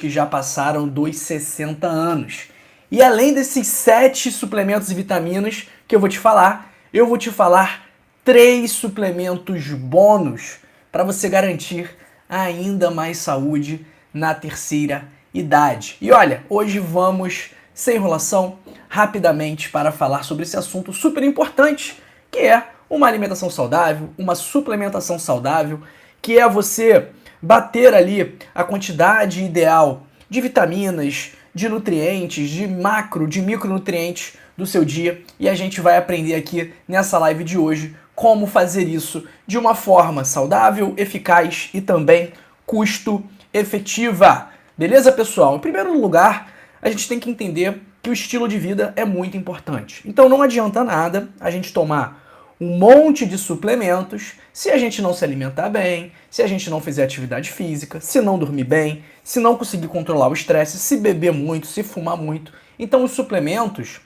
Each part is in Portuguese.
que já passaram dos 60 anos. E além desses 7 suplementos e vitaminas que eu vou te falar 3 suplementos bônus para você garantir ainda mais saúde na terceira idade. E olha, hoje vamos, sem enrolação, rapidamente para falar sobre esse assunto super importante, que é uma alimentação saudável, uma suplementação saudável, que é você bater ali a quantidade ideal de vitaminas, de nutrientes, de macro, de micronutrientes do seu dia, e a gente vai aprender aqui nessa live de hoje como fazer isso de uma forma saudável, eficaz e também custo efetiva. Beleza, pessoal? Em primeiro lugar, a gente tem que entender que o estilo de vida é muito importante. Então não adianta nada a gente tomar um monte de suplementos se a gente não se alimentar bem, se a gente não fizer atividade física, se não dormir bem, se não conseguir controlar o estresse, se beber muito, se fumar muito. Então os suplementos,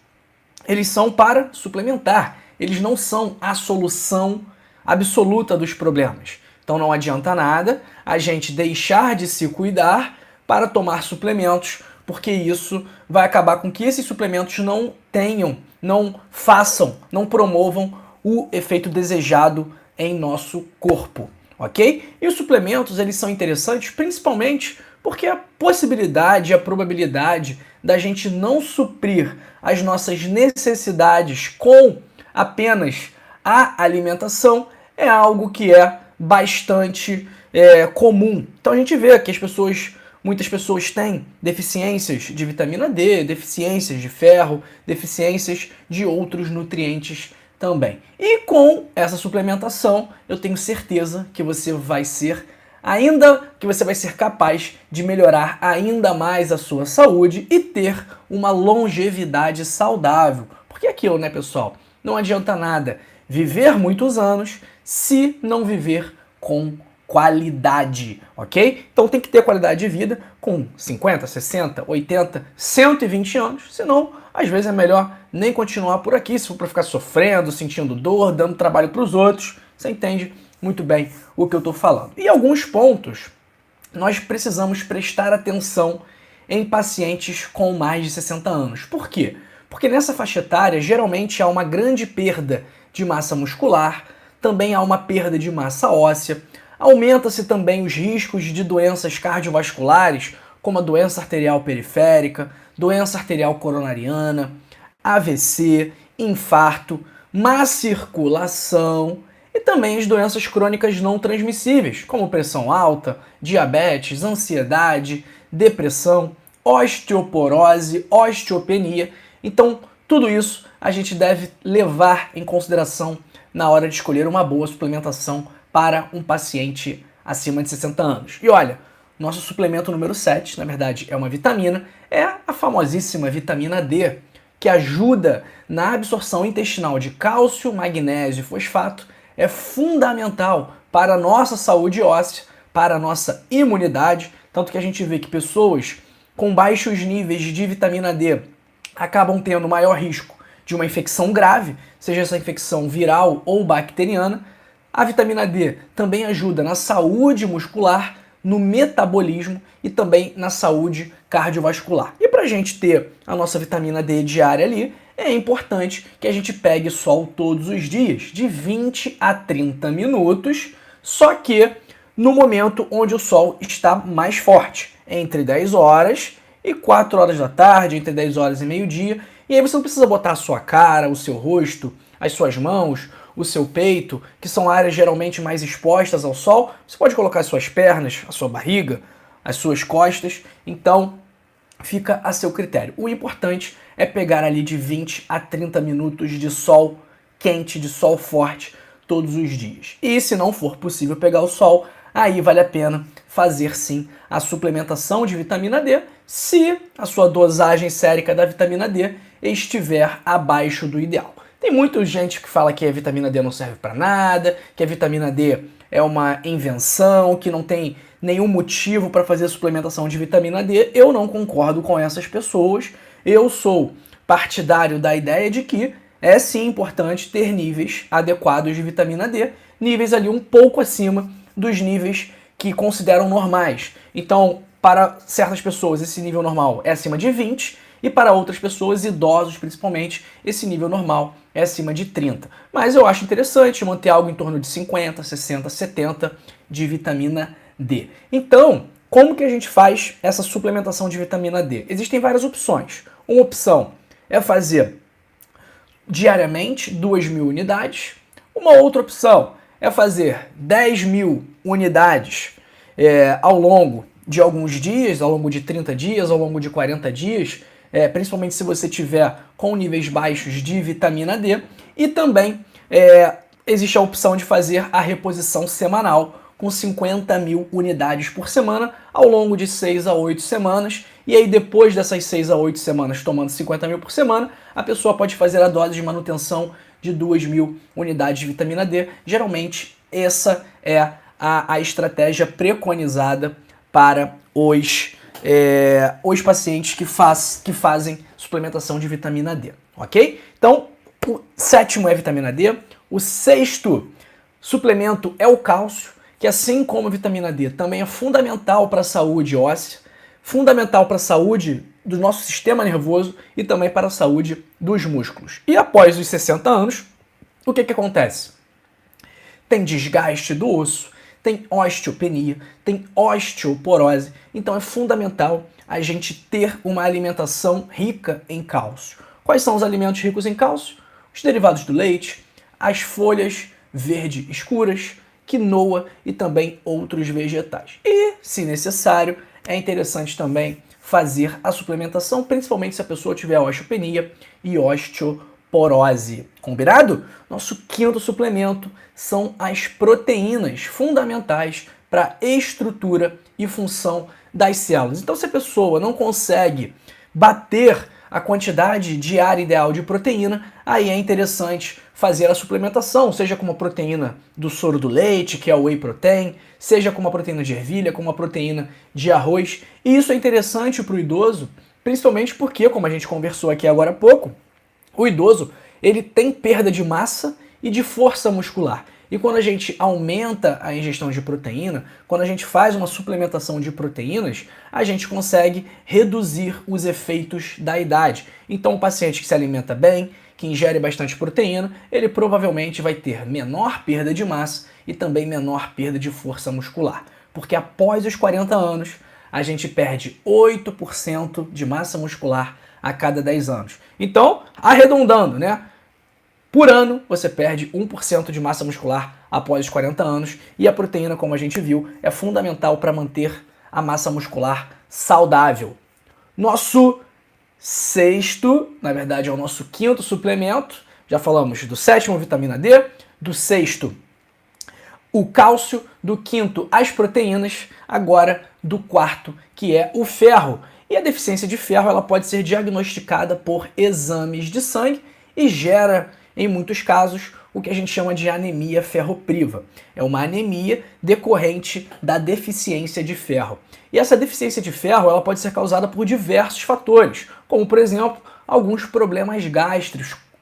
eles são para suplementar, eles não são a solução absoluta dos problemas. Então não adianta nada a gente deixar de se cuidar para tomar suplementos, porque isso vai acabar com que esses suplementos não tenham, não façam, não promovam o efeito desejado em nosso corpo, ok? E os suplementos, eles são interessantes principalmente porque a possibilidade, a probabilidade da gente não suprir as nossas necessidades com apenas a alimentação é algo que é bastante comum. Então a gente vê que muitas pessoas têm deficiências de vitamina D, deficiências de ferro, deficiências de outros nutrientes também. E com essa suplementação, eu tenho certeza que você vai ser capaz de melhorar ainda mais a sua saúde e ter uma longevidade saudável. Porque é aquilo, né, pessoal? Não adianta nada viver muitos anos se não viver com qualidade, ok? Então tem que ter qualidade de vida com 50, 60, 80, 120 anos, senão às vezes é melhor nem continuar por aqui, se for para ficar sofrendo, sentindo dor, dando trabalho para os outros. Você entende muito bem o que eu estou falando. E alguns pontos nós precisamos prestar atenção em pacientes com mais de 60 anos. Por quê? Porque nessa faixa etária geralmente há uma grande perda de massa muscular, também há uma perda de massa óssea, aumenta-se também os riscos de doenças cardiovasculares, como a doença arterial periférica, doença arterial coronariana, AVC, infarto, má circulação e também as doenças crônicas não transmissíveis, como pressão alta, diabetes, ansiedade, depressão, osteoporose, osteopenia. Então, tudo isso a gente deve levar em consideração na hora de escolher uma boa suplementação para um paciente acima de 60 anos. E olha, nosso suplemento número 7, na verdade é uma vitamina, é a famosíssima vitamina D, que ajuda na absorção intestinal de cálcio, magnésio e fosfato, é fundamental para a nossa saúde óssea, para a nossa imunidade, tanto que a gente vê que pessoas com baixos níveis de vitamina D acabam tendo maior risco de uma infecção grave, seja essa infecção viral ou bacteriana. A vitamina D também ajuda na saúde muscular, no metabolismo e também na saúde cardiovascular. E para a gente ter a nossa vitamina D diária ali, é importante que a gente pegue sol todos os dias, de 20 a 30 minutos, só que no momento onde o sol está mais forte, entre 10 horas e 4 horas da tarde, entre 10 horas e meio-dia. E aí você não precisa botar a sua cara, o seu rosto, as suas mãos, o seu peito, que são áreas geralmente mais expostas ao sol. Você pode colocar as suas pernas, a sua barriga, as suas costas. Então, fica a seu critério. O importante é pegar ali de 20 a 30 minutos de sol quente, de sol forte, todos os dias. E se não for possível pegar o sol, aí vale a pena fazer sim a suplementação de vitamina D, se a sua dosagem sérica da vitamina D estiver abaixo do ideal. Tem muita gente que fala que a vitamina D não serve para nada, que a vitamina D é uma invenção, que não tem nenhum motivo para fazer suplementação de vitamina D. Eu não concordo com essas pessoas. Eu sou partidário da ideia de que é sim importante ter níveis adequados de vitamina D, níveis ali um pouco acima dos níveis que consideram normais. Então, para certas pessoas esse nível normal é acima de 20 e para outras pessoas, idosos principalmente, esse nível normal é acima de 30. Mas eu acho interessante manter algo em torno de 50, 60, 70 de vitamina D. Então, como que a gente faz essa suplementação de vitamina D? Existem várias opções. Uma opção é fazer diariamente 2.000 unidades. Uma outra opção é fazer 10.000 unidades ao longo de alguns dias, ao longo de 30 dias, ao longo de 40 dias, principalmente se você tiver com níveis baixos de vitamina D. E também existe a opção de fazer a reposição semanal com 50.000 unidades por semana ao longo de 6 a 8 semanas. E aí depois dessas 6 a 8 semanas tomando 50.000 por semana, a pessoa pode fazer a dose de manutenção de 2.000 unidades de vitamina D. Geralmente essa é a estratégia preconizada para os pacientes que fazem suplementação de vitamina D, ok? Então, o sétimo é vitamina D. O sexto suplemento é o cálcio, que assim como a vitamina D também é fundamental para a saúde óssea, fundamental para a saúde do nosso sistema nervoso e também para a saúde dos músculos. E após os 60 anos, o que acontece? Tem desgaste do osso, tem osteopenia, tem osteoporose, então é fundamental a gente ter uma alimentação rica em cálcio. Quais são os alimentos ricos em cálcio? Os derivados do leite, as folhas verde escuras, quinoa e também outros vegetais. E, se necessário, é interessante também fazer a suplementação, principalmente se a pessoa tiver osteopenia e osteoporose. Combinado? Nosso quinto suplemento são as proteínas, fundamentais para a estrutura e função das células. Então, se a pessoa não consegue bater a quantidade diária ideal de proteína, aí é interessante fazer a suplementação, seja com uma proteína do soro do leite, que é o whey protein, seja com uma proteína de ervilha, com uma proteína de arroz. E isso é interessante para o idoso, principalmente porque, como a gente conversou aqui agora há pouco, o idoso ele tem perda de massa e de força muscular. E quando a gente aumenta a ingestão de proteína, quando a gente faz uma suplementação de proteínas, a gente consegue reduzir os efeitos da idade. Então, o paciente que se alimenta bem, que ingere bastante proteína, ele provavelmente vai ter menor perda de massa e também menor perda de força muscular. Porque após os 40 anos, a gente perde 8% de massa muscular a cada 10 anos. Então, arredondando, né? Por ano, você perde 1% de massa muscular após os 40 anos e a proteína, como a gente viu, é fundamental para manter a massa muscular saudável. Nosso sexto, na verdade é o nosso quinto suplemento, já falamos do sétimo, vitamina D, do sexto, o cálcio, do quinto, as proteínas, agora do quarto, que é o ferro. E a deficiência de ferro ela pode ser diagnosticada por exames de sangue e gera, em muitos casos, o que a gente chama de anemia ferropriva. É uma anemia decorrente da deficiência de ferro. E essa deficiência de ferro ela pode ser causada por diversos fatores, como, por exemplo, alguns problemas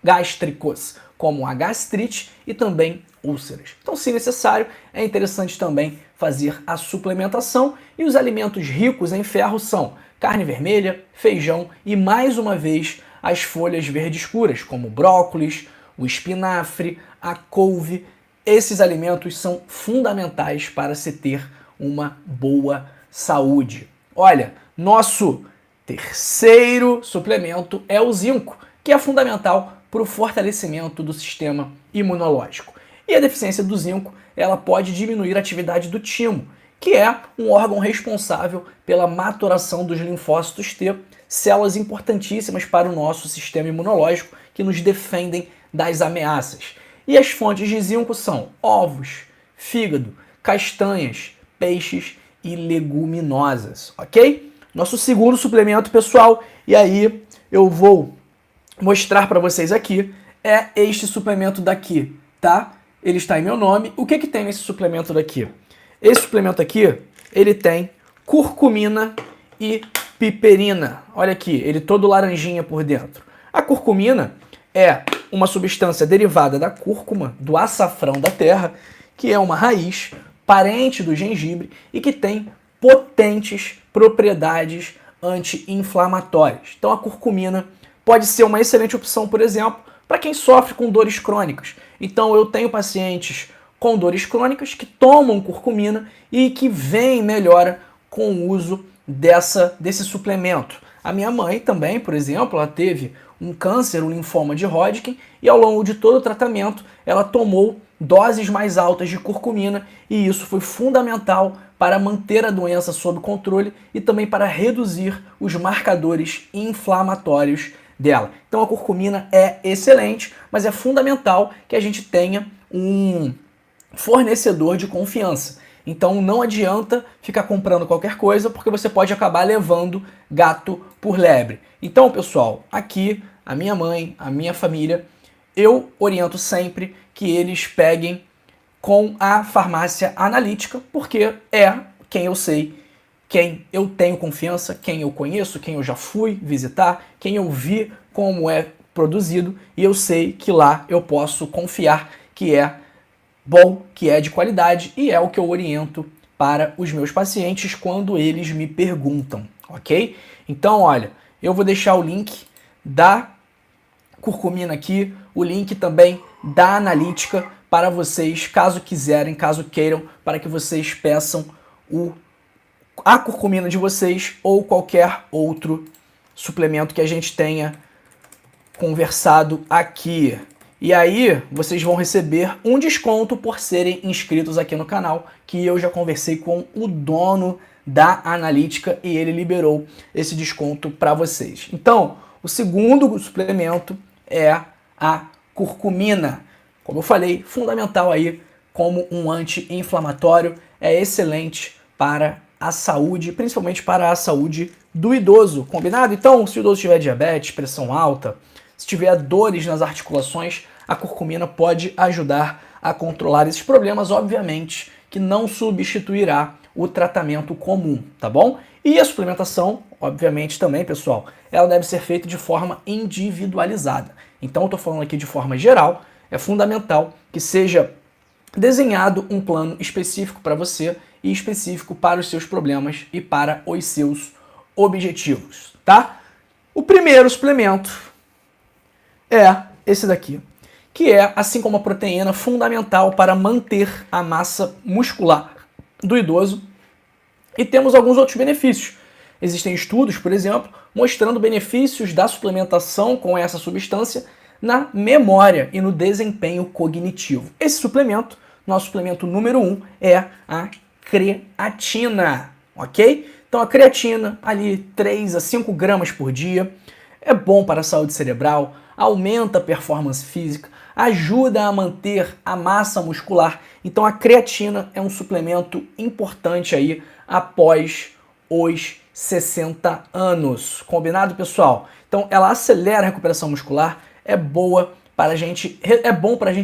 gástricos, como a gastrite e também úlceras. Então, se necessário, é interessante também fazer a suplementação e os alimentos ricos em ferro são carne vermelha, feijão e, mais uma vez, as folhas verdes escuras, como brócolis, o espinafre, a couve. Esses alimentos são fundamentais para se ter uma boa saúde. Olha, nosso terceiro suplemento é o zinco, que é fundamental para o fortalecimento do sistema imunológico. E a deficiência do zinco, ela pode diminuir a atividade do timo, que é um órgão responsável pela maturação dos linfócitos T, células importantíssimas para o nosso sistema imunológico que nos defendem das ameaças. E as fontes de zinco são ovos, fígado, castanhas, peixes e leguminosas, ok? Nosso segundo suplemento, pessoal, e aí eu vou mostrar para vocês aqui, é este suplemento daqui, tá? Ele está em meu nome. O que tem nesse suplemento daqui? Esse suplemento aqui, ele tem curcumina e piperina. Olha aqui, ele todo laranjinha por dentro. A curcumina é uma substância derivada da cúrcuma, do açafrão da terra, que é uma raiz parente do gengibre e que tem potentes propriedades anti-inflamatórias. Então a curcumina pode ser uma excelente opção, por exemplo, para quem sofre com dores crônicas. Então eu tenho pacientes com dores crônicas que tomam curcumina e que vem melhora com o uso desse suplemento. A minha mãe também, por exemplo, ela teve um câncer, um linfoma de Hodgkin, e ao longo de todo o tratamento ela tomou doses mais altas de curcumina e isso foi fundamental para manter a doença sob controle e também para reduzir os marcadores inflamatórios dela. Então a curcumina é excelente, mas é fundamental que a gente tenha um fornecedor de confiança. Então não adianta ficar comprando qualquer coisa, porque você pode acabar levando gato por lebre. Então, pessoal, aqui a minha mãe, a minha família, eu oriento sempre que eles peguem com a farmácia analítica, porque é quem eu sei, quem eu tenho confiança, quem eu conheço, quem eu já fui visitar, quem eu vi como é produzido, e eu sei que lá eu posso confiar que é bom, que é de qualidade, e é o que eu oriento para os meus pacientes quando eles me perguntam, ok? Então, olha, eu vou deixar o link da curcumina aqui, o link também da analítica para vocês, caso quiserem, caso queiram, para que vocês peçam a curcumina de vocês ou qualquer outro suplemento que a gente tenha conversado aqui. E aí, vocês vão receber um desconto por serem inscritos aqui no canal, que eu já conversei com o dono da analítica e ele liberou esse desconto para vocês. Então, o segundo suplemento é a curcumina. Como eu falei, fundamental aí como um anti-inflamatório, é excelente para a saúde, principalmente para a saúde do idoso, combinado? Então, se o idoso tiver diabetes, pressão alta, se tiver dores nas articulações, a curcumina pode ajudar a controlar esses problemas, obviamente que não substituirá o tratamento comum, tá bom? E a suplementação, obviamente também, pessoal, ela deve ser feita de forma individualizada. Então eu estou falando aqui de forma geral, é fundamental que seja desenhado um plano específico para você e específico para os seus problemas e para os seus objetivos, tá? O primeiro suplemento é esse daqui, que é, assim como a proteína, fundamental para manter a massa muscular do idoso. E temos alguns outros benefícios. Existem estudos, por exemplo, mostrando benefícios da suplementação com essa substância na memória e no desempenho cognitivo. Esse suplemento, nosso suplemento número 1, é a creatina, ok? Então a creatina, ali 3 a 5 gramas por dia, é bom para a saúde cerebral, aumenta a performance física, ajuda a manter a massa muscular. Então a creatina é um suplemento importante aí após os 60 anos. Combinado, pessoal? Então ela acelera a recuperação muscular, é bom para a gente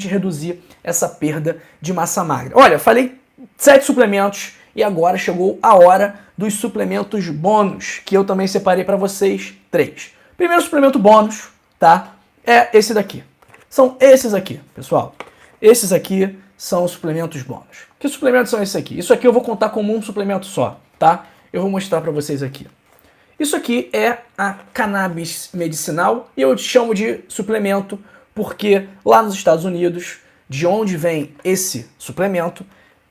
reduzir essa perda de massa magra. Olha, falei 7 suplementos e agora chegou a hora dos suplementos bônus, que eu também separei para vocês 3. Primeiro suplemento bônus, tá? É esse daqui. São esses aqui, pessoal. Esses aqui são os suplementos bônus. Que suplementos são esses aqui? Isso aqui eu vou contar como um suplemento só, tá? Eu vou mostrar para vocês aqui. Isso aqui é a cannabis medicinal e eu chamo de suplemento porque lá nos Estados Unidos, de onde vem esse suplemento,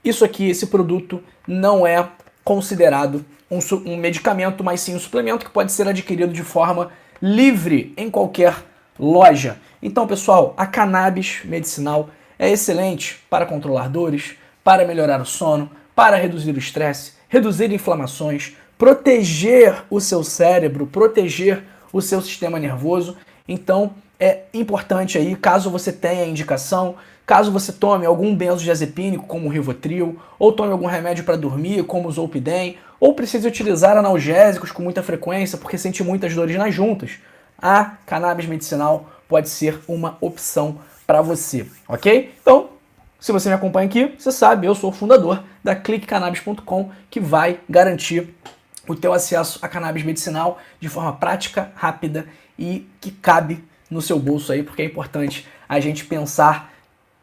isso aqui, esse produto, não é considerado um medicamento, mas sim um suplemento que pode ser adquirido de forma livre em qualquer loja. Então, pessoal, a cannabis medicinal é excelente para controlar dores, para melhorar o sono, para reduzir o estresse, reduzir inflamações, proteger o seu cérebro, proteger o seu sistema nervoso. Então, é importante aí, caso você tenha indicação, caso você tome algum benzodiazepínico, como o Rivotril, ou tome algum remédio para dormir, como o Zolpidem, ou precise utilizar analgésicos com muita frequência, porque sente muitas dores nas juntas, a cannabis medicinal pode ser uma opção para você, ok? Então, se você me acompanha aqui, você sabe, eu sou o fundador da cliquecannabis.com, que vai garantir o teu acesso a cannabis medicinal de forma prática, rápida e que cabe no seu bolso aí, porque é importante a gente pensar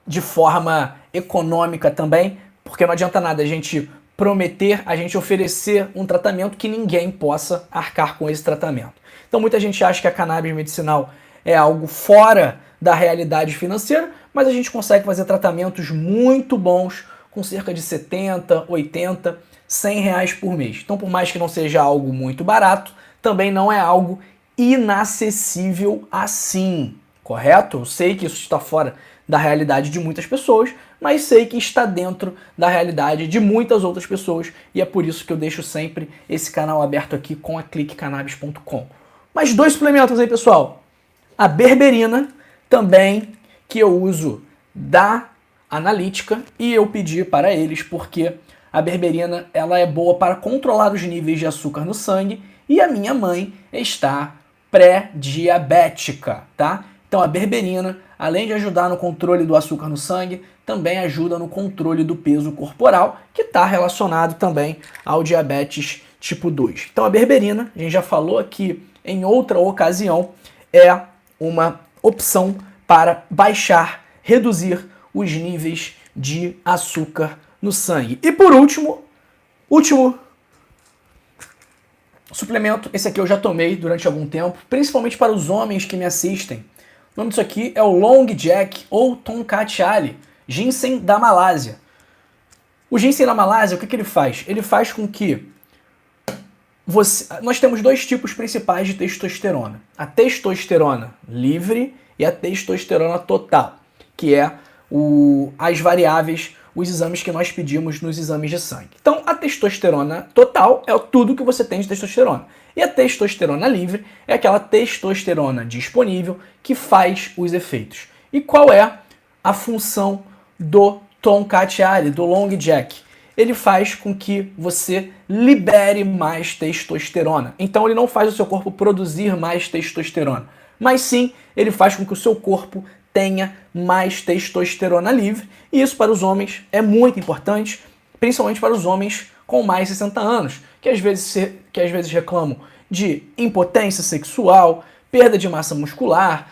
de forma econômica também, porque não adianta nada a gente prometer, a gente oferecer um tratamento que ninguém possa arcar com esse tratamento. Então muita gente acha que a cannabis medicinal é algo fora da realidade financeira, mas a gente consegue fazer tratamentos muito bons com cerca de 70, 80, 100 reais por mês. Então por mais que não seja algo muito barato, também não é algo inacessível assim, correto? Eu sei que isso está fora da realidade de muitas pessoas, mas sei que está dentro da realidade de muitas outras pessoas e é por isso que eu deixo sempre esse canal aberto aqui com a cliquecannabis.com. Mais 2 suplementos aí, pessoal. A berberina, também, que eu uso da Analítica e eu pedi para eles porque a berberina ela é boa para controlar os níveis de açúcar no sangue e a minha mãe está pré-diabética, tá? Então a berberina, além de ajudar no controle do açúcar no sangue, também ajuda no controle do peso corporal, que está relacionado também ao diabetes tipo 2. Então a berberina, a gente já falou aqui em outra ocasião, é uma opção para baixar, reduzir os níveis de açúcar no sangue. E por último suplemento, esse aqui eu já tomei durante algum tempo, principalmente para os homens que me assistem. O nome disso aqui é o Long Jack ou Tongkat Ali, ginseng da Malásia. O ginseng da Malásia, o que ele faz? Ele faz com que nós temos 2 tipos principais de testosterona. A testosterona livre e a testosterona total, que é as variáveis, os exames que nós pedimos nos exames de sangue. Então, a testosterona total é tudo que você tem de testosterona. E a testosterona livre é aquela testosterona disponível que faz os efeitos. E qual é a função do Tongkat Ali, do Long Jack? Ele faz com que você libere mais testosterona. Então ele não faz o seu corpo produzir mais testosterona, mas sim ele faz com que o seu corpo tenha mais testosterona livre. E isso para os homens é muito importante, principalmente para os homens com mais de 60 anos, que às vezes reclamam de impotência sexual, perda de massa muscular,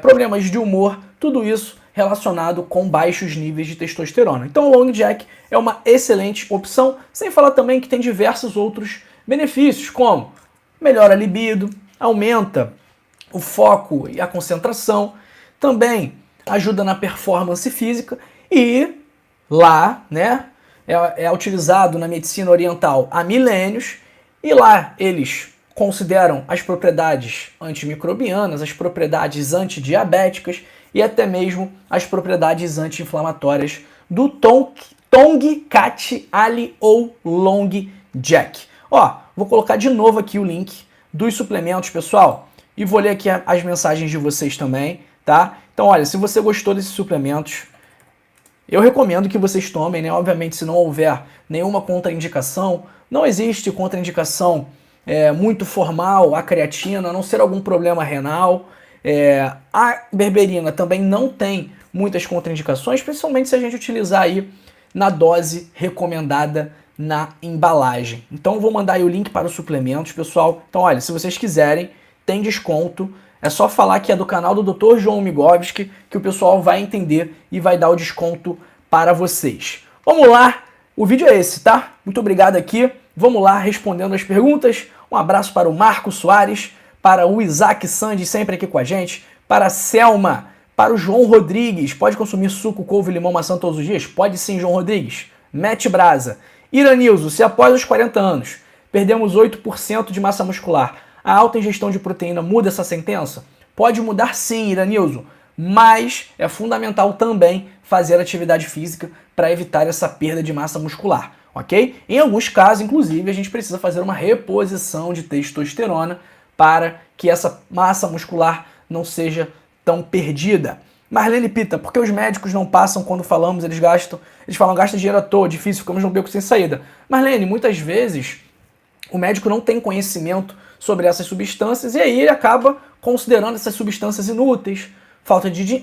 problemas de humor, tudo isso relacionado com baixos níveis de testosterona. Então o Long Jack é uma excelente opção, sem falar também que tem diversos outros benefícios, como melhora a libido, aumenta o foco e a concentração, também ajuda na performance física e lá, né, é utilizado na medicina oriental há milênios e lá eles consideram as propriedades antimicrobianas, as propriedades antidiabéticas e até mesmo as propriedades anti-inflamatórias do Tongkat Ali ou Long Jack. Ó, vou colocar de novo aqui o link dos suplementos, pessoal, e vou ler aqui as mensagens de vocês também, tá? Então, olha, se você gostou desses suplementos, eu recomendo que vocês tomem, né? Obviamente, se não houver nenhuma contraindicação, não existe contraindicação muito formal à creatina, a não ser algum problema renal. A berberina também não tem muitas contraindicações, principalmente se a gente utilizar aí na dose recomendada na embalagem. Então eu vou mandar aí o link para os suplementos, pessoal. Então olha, se vocês quiserem, tem desconto. É só falar que é do canal do Dr. João Migovski que o pessoal vai entender e vai dar o desconto para vocês. Vamos lá, o vídeo é esse, tá? Muito obrigado aqui. Vamos lá respondendo as perguntas. Um abraço para o Marco Soares, para o Isaac Sandy, sempre aqui com a gente, para a Selma, para o João Rodrigues. Pode consumir suco, couve, limão, maçã todos os dias? Pode sim, João Rodrigues. Mete brasa. Iranilzo, se após os 40 anos perdemos 8% de massa muscular, a alta ingestão de proteína muda essa sentença? Pode mudar sim, Iranilzo, mas é fundamental também fazer atividade física para evitar essa perda de massa muscular, ok? Em alguns casos, inclusive, a gente precisa fazer uma reposição de testosterona para que essa massa muscular não seja tão perdida. Marlene Pita, porque os médicos não passam quando falamos, eles falam gasta dinheiro à toa, difícil, ficamos num beco sem saída. Marlene, muitas vezes o médico não tem conhecimento sobre essas substâncias e aí ele acaba considerando essas substâncias inúteis, falta de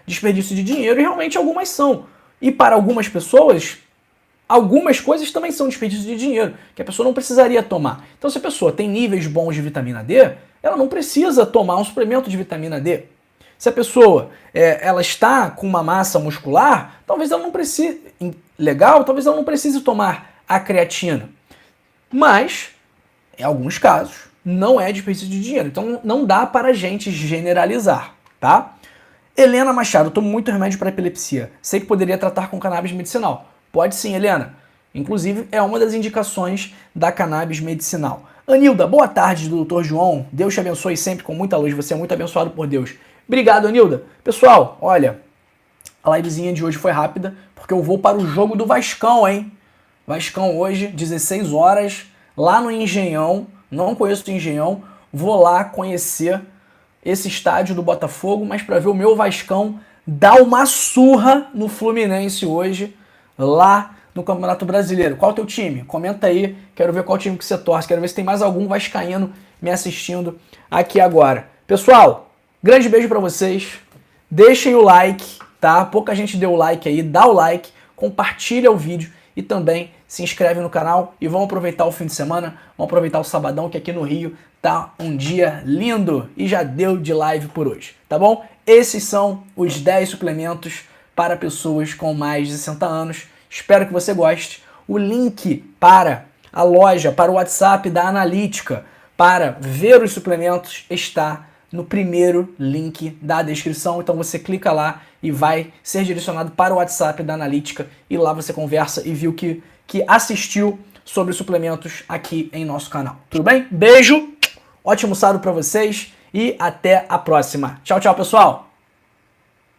desperdício de dinheiro, e realmente algumas são. E para algumas pessoas, algumas coisas também são desperdício de dinheiro, que a pessoa não precisaria tomar. Então se a pessoa tem níveis bons de vitamina D, ela não precisa tomar um suplemento de vitamina D. Se a pessoa ela está com uma massa muscular, talvez ela não precise, talvez ela não precise tomar a creatina. Mas, em alguns casos, não é desperdício de dinheiro. Então não dá para a gente generalizar, tá? Helena Machado, tomo muito remédio para epilepsia. Sei que poderia tratar com cannabis medicinal. Pode sim, Helena. Inclusive, é uma das indicações da cannabis medicinal. Anilda, boa tarde, doutor João. Deus te abençoe sempre com muita luz. Você é muito abençoado por Deus. Obrigado, Anilda. Pessoal, olha, a livezinha de hoje foi rápida, porque eu vou para o jogo do Vascão, hein? Vascão hoje, 16 horas, lá no Engenhão. Não conheço o Engenhão. Vou lá conhecer esse estádio do Botafogo, mas para ver o meu Vascão dar uma surra no Fluminense hoje, lá no Campeonato Brasileiro. Qual é o teu time? Comenta aí, quero ver qual time que você torce, quero ver se tem mais algum vascaíno me assistindo aqui agora. Pessoal, grande beijo para vocês, deixem o like, tá? Pouca gente deu o like aí, dá o like, compartilha o vídeo e também se inscreve no canal e vamos aproveitar o fim de semana, vamos aproveitar o sabadão que aqui no Rio tá um dia lindo e já deu de live por hoje, tá bom? Esses são os 10 suplementos para pessoas com mais de 60 anos. Espero que você goste. O link para a loja, para o WhatsApp da Analítica, para ver os suplementos, está no primeiro link da descrição. Então você clica lá e vai ser direcionado para o WhatsApp da Analítica e lá você conversa e viu que assistiu sobre os suplementos aqui em nosso canal. Tudo bem? Beijo, ótimo sábado para vocês e até a próxima. Tchau, tchau, pessoal!